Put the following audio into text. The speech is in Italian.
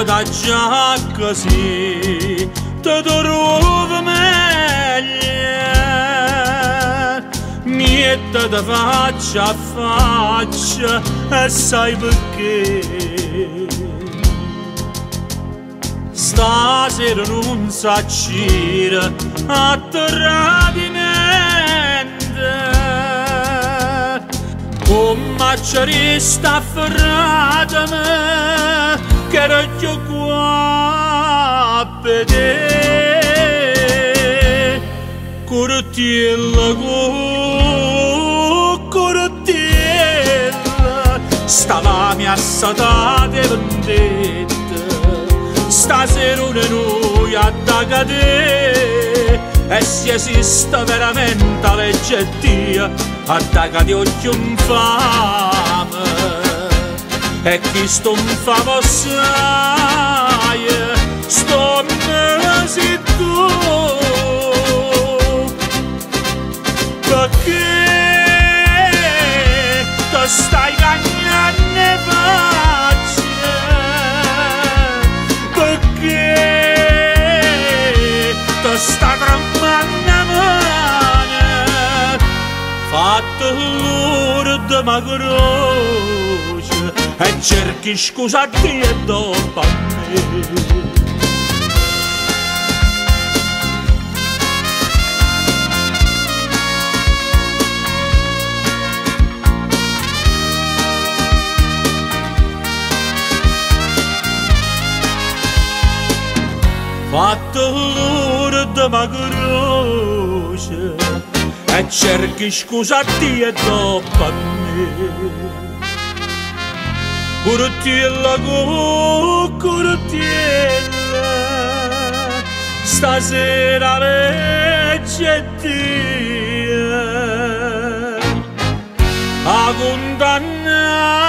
da già così ti trovo meglio, niente da faccia a faccia e sai perché stasera non s'accira a tradimento, come ci resta afferratemi che ero qua per te. Curtiella, curtiella, stavamo assatate vendette, stasera noi attaccate e si esiste veramente la legge attaccati occhio infame e chi sto infame sai sto mesi tu perché ti stai cagnando faccia, perché ti sta tremando mano fatto l'ora di ma croce e cerchi scusa a Dio dopo a me. Fatto l'ora di ma croce e cerchi scusa a Dio dopo a me. Curtiella, curtiella, stasera legge Dio a condannare